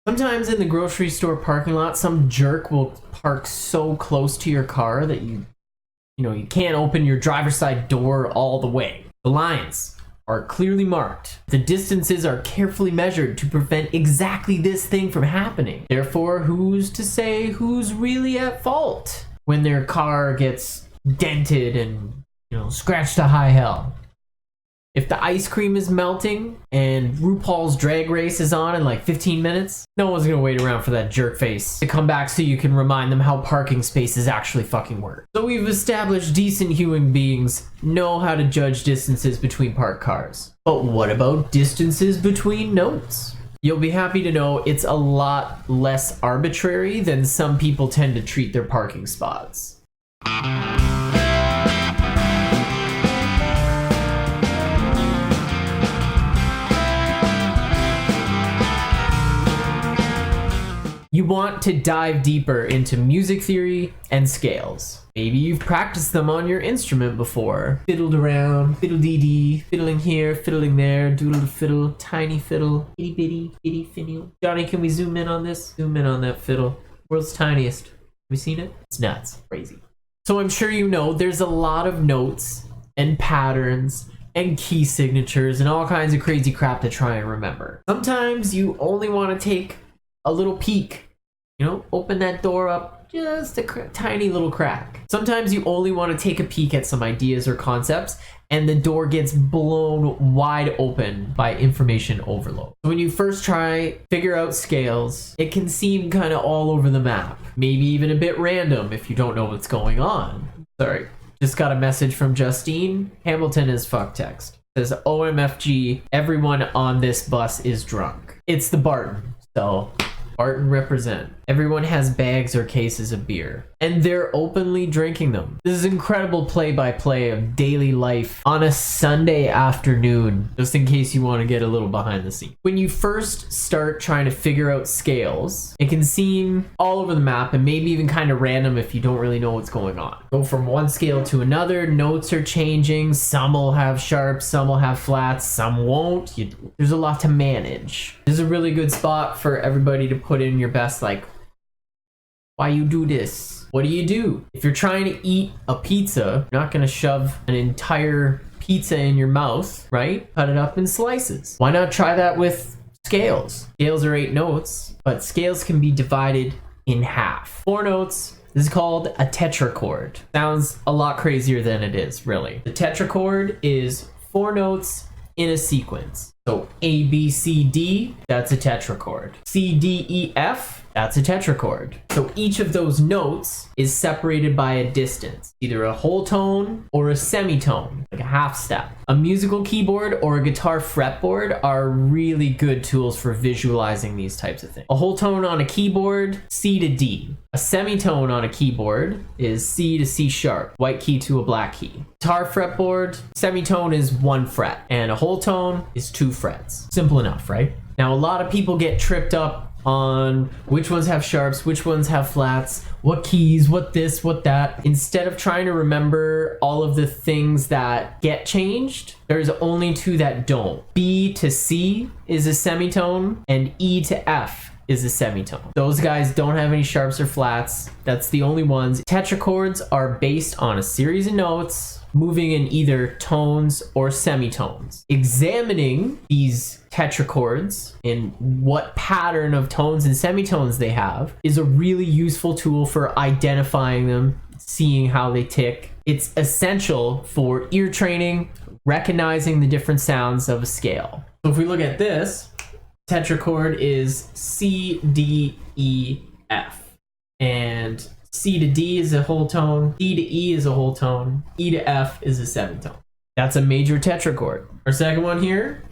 Sometimes in the grocery store parking lot, some jerk will park so close to your car that you can't open your driver's side door all the way. The lines are clearly marked. The distances are carefully measured to prevent exactly this thing from happening. Therefore, who's to say who's really at fault when their car gets dented and, scratched to high hell? If the ice cream is melting and RuPaul's Drag Race is on in like 15 minutes, no one's gonna wait around for that jerk face to come back so you can remind them how parking spaces actually fucking work. So we've established decent human beings know how to judge distances between parked cars. But what about distances between notes? You'll be happy to know it's a lot less arbitrary than some people tend to treat their parking spots. You want to dive deeper into music theory and scales. Maybe you've practiced them on your instrument before. Fiddled around, fiddle-dee-dee, fiddling here, fiddling there, doodle-fiddle, tiny fiddle, itty-bitty, itty-fiddle. Johnny, can we zoom in on this? Zoom in on that fiddle. World's tiniest. Have you seen it? It's nuts. Crazy. So I'm sure you know there's a lot of notes and patterns and key signatures and all kinds of crazy crap to try and remember. Sometimes you only want to take a little peek, open that door up just a tiny little crack. Sometimes you only want to take a peek at some ideas or concepts and the door gets blown wide open by information overload. So when you first figure out scales, it can seem kind of all over the map, maybe even a bit random if you don't know what's going on. Sorry, just got a message from Justine. Hamilton is fuck text. It says, OMFG, everyone on this bus is drunk. It's the Barton, so Barton represent. Everyone has bags or cases of beer, and they're openly drinking them. This is incredible play-by-play of daily life on a Sunday afternoon, just in case you want to get a little behind the scenes. When you first start trying to figure out scales, it can seem all over the map and maybe even kind of random if you don't really know what's going on. Go from one scale to another, notes are changing, some will have sharps, some will have flats, some won't. There's a lot to manage. This is a really good spot for everybody to put in your best, why you do this? What do you do? If you're trying to eat a pizza, you're not gonna shove an entire pizza in your mouth, right? Cut it up in slices. Why not try that with scales? Scales are 8 notes, but scales can be divided in half. 4 notes. This is called a tetrachord. Sounds a lot crazier than it is, really. The tetrachord is 4 notes in a sequence. So A, B, C, D, that's a tetrachord. C, D, E, F, that's a tetrachord. So each of those notes is separated by a distance, either a whole tone or a semitone, like a half step. A musical keyboard or a guitar fretboard are really good tools for visualizing these types of things. A whole tone on a keyboard, C to D. A semitone on a keyboard is C to C sharp, white key to a black key. Guitar fretboard, semitone is 1 fret, and a whole tone is 2 frets. Simple enough, right? Now, a lot of people get tripped up on which ones have sharps, which ones have flats, what keys, what this, what that. Instead of trying to remember all of the things that get changed, there's only 2 that don't. B to C is a semitone, and E to F is a semitone. Those guys don't have any sharps or flats. That's the only ones. Tetrachords are based on a series of notes moving in either tones or semitones. Examining these tetrachords and what pattern of tones and semitones they have is a really useful tool for identifying them, seeing how they tick. It's essential for ear training, recognizing the different sounds of a scale. So if we look at this, tetrachord is C, D, E, F. And C to D is a whole tone, D to E is a whole tone, E to F is a semitone. That's a major tetrachord. Our second one here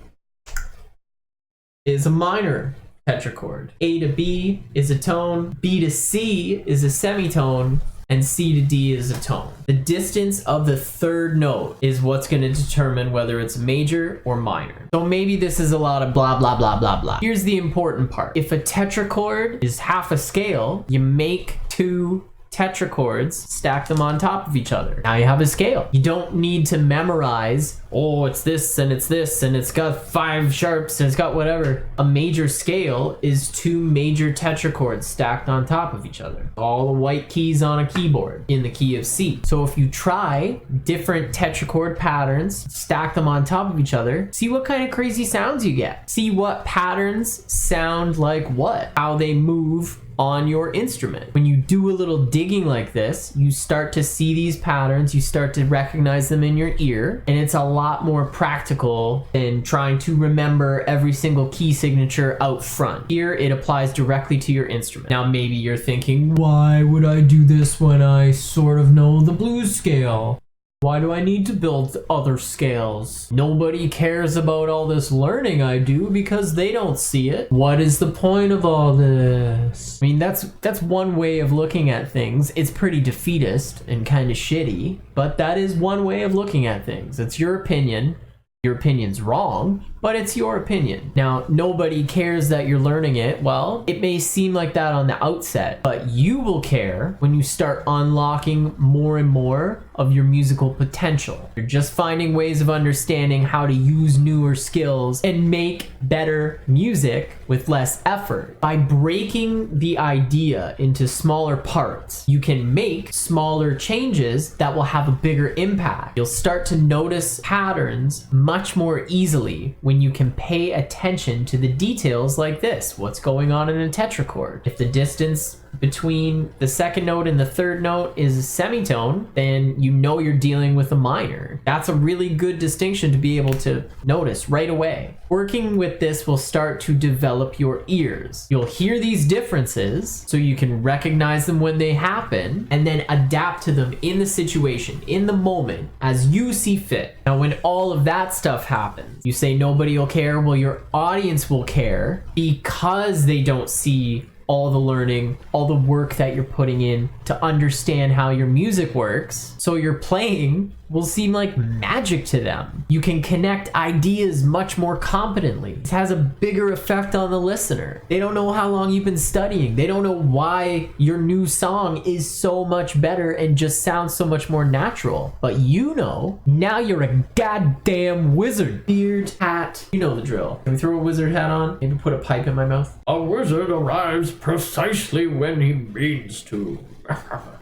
is a minor tetrachord. A to B is a tone, B to C is a semitone, and C to D is a tone. The distance of the third note is what's going to determine whether it's major or minor. So maybe this is a lot of blah, blah, blah, blah, blah. Here's the important part. If a tetrachord is half a scale, you make 2 tetrachords, stack them on top of each other. Now you have a scale. You don't need to memorize, oh, it's this and it's this and it's got 5 sharps and it's got whatever. A major scale is 2 major tetrachords stacked on top of each other. All the white keys on a keyboard in the key of C. So if you try different tetrachord patterns, stack them on top of each other, see what kind of crazy sounds you get. See what patterns sound like what, how they move on your instrument. When you do a little digging like this, you start to see these patterns, you start to recognize them in your ear, and it's a lot more practical than trying to remember every single key signature out front. Here, it applies directly to your instrument. Now, maybe you're thinking, why would I do this when I sort of know the blues scale? Why do I need to build other scales? Nobody cares about all this learning I do because they don't see it. What is the point of all this? I mean, that's one way of looking at things. It's pretty defeatist and kind of shitty, but that is one way of looking at things. It's your opinion. Your opinion's wrong, but it's your opinion. Now, nobody cares that you're learning it. Well, it may seem like that on the outset, but you will care when you start unlocking more and more of your musical potential. You're just finding ways of understanding how to use newer skills and make better music with less effort. By breaking the idea into smaller parts, you can make smaller changes that will have a bigger impact. You'll start to notice patterns much more easily when you can pay attention to the details like this. What's going on in a tetrachord? If the distance between the second note and the third note is a semitone, then you know you're dealing with a minor. That's a really good distinction to be able to notice right away. Working with this will start to develop your ears. You'll hear these differences so you can recognize them when they happen and then adapt to them in the situation, in the moment, as you see fit. Now, when all of that stuff happens, you say nobody will care. Well, your audience will care because they don't see all the learning, all the work that you're putting in to understand how your music works. So your playing will seem like magic to them. You can connect ideas much more competently. It has a bigger effect on the listener. They don't know how long you've been studying. They don't know why your new song is so much better and just sounds so much more natural. But you know, now you're a goddamn wizard. Beard, hat, you know the drill. Can we throw a wizard hat on? Maybe put a pipe in my mouth? A wizard arrives precisely when he means to.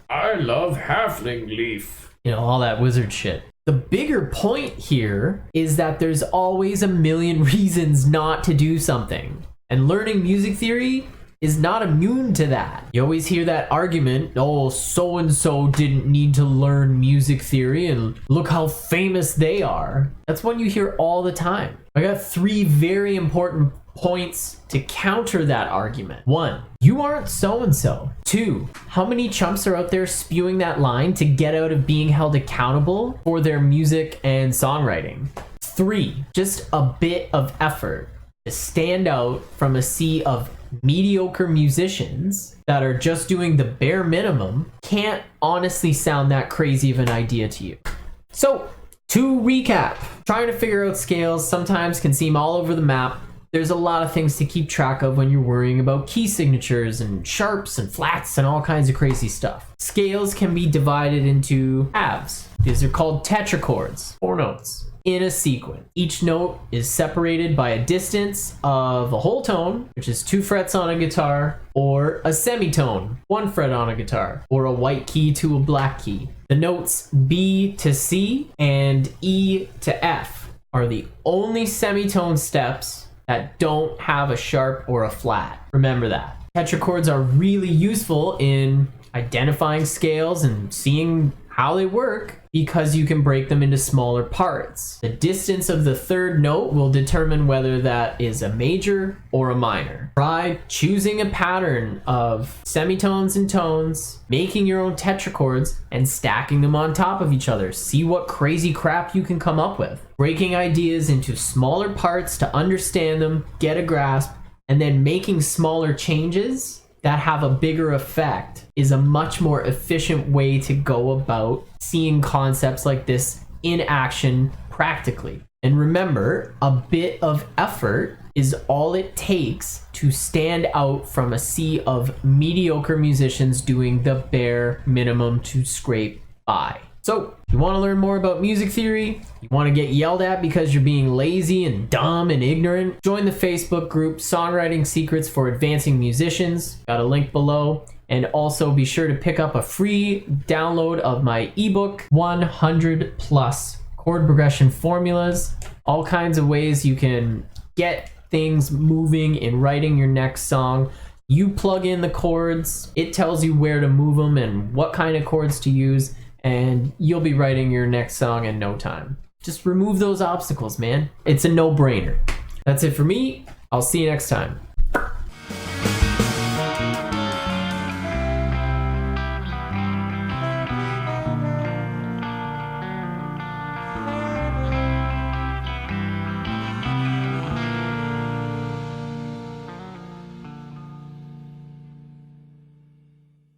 I love halfling leaf. You know, all that wizard shit. The bigger point here is that there's always a million reasons not to do something. And learning music theory is not immune to that. You always hear that argument, oh, so-and-so didn't need to learn music theory and look how famous they are. That's one you hear all the time. I got 3 very important points to counter that argument. 1, you aren't so-and-so. 2, how many chumps are out there spewing that line to get out of being held accountable for their music and songwriting? 3, just a bit of effort to stand out from a sea of mediocre musicians that are just doing the bare minimum can't honestly sound that crazy of an idea to you. So, to recap, trying to figure out scales sometimes can seem all over the map. There's a lot of things to keep track of when you're worrying about key signatures and sharps and flats and all kinds of crazy stuff. Scales can be divided into halves. These are called tetrachords, 4 notes in a sequence. Each note is separated by a distance of a whole tone, which is 2 frets on a guitar, or a semitone, 1 fret on a guitar, or a white key to a black key. The notes B to C and E to F are the only semitone steps that don't have a sharp or a flat. Remember that. Tetrachords are really useful in identifying scales and seeing how they work because you can break them into smaller parts. The distance of the third note will determine whether that is a major or a minor. Try choosing a pattern of semitones and tones, making your own tetrachords, and stacking them on top of each other. See what crazy crap you can come up with. Breaking ideas into smaller parts to understand them, get a grasp, and then making smaller changes that have a bigger effect is a much more efficient way to go about seeing concepts like this in action practically. And remember, a bit of effort is all it takes to stand out from a sea of mediocre musicians doing the bare minimum to scrape by. So, you want to learn more about music theory? You want to get yelled at because you're being lazy and dumb and ignorant? Join the Facebook group Songwriting Secrets for Advancing Musicians. Got a link below. And also be sure to pick up a free download of my ebook, 100 plus chord progression formulas. All kinds of ways you can get things moving in writing your next song. You plug in the chords, it tells you where to move them and what kind of chords to use, and you'll be writing your next song in no time. Just remove those obstacles, man. It's a no-brainer. That's it for me. I'll see you next time.